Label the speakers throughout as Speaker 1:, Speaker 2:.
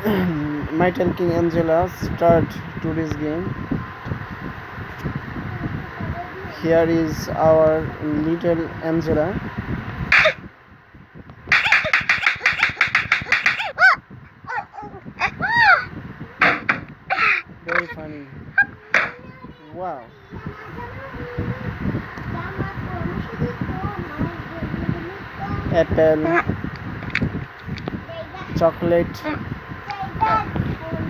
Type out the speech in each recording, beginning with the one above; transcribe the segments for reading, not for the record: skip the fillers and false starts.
Speaker 1: Mytel King Angela start today's game. Here is our little Angela. Very funny. Wow. Apple, chocolate,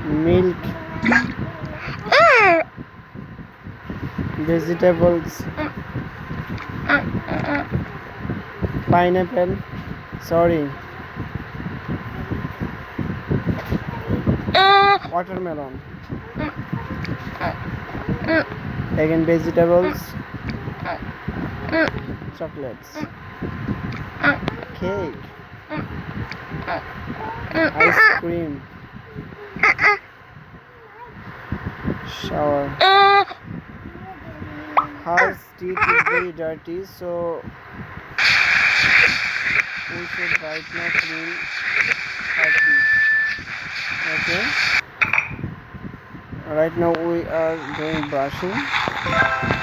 Speaker 1: milk, vegetables, pineapple, sorry, watermelon, again vegetables, chocolates, cake, ice cream, shower. Her teeth is very dirty, so we should right now clean her teeth. Okay. Right now we are doing brushing.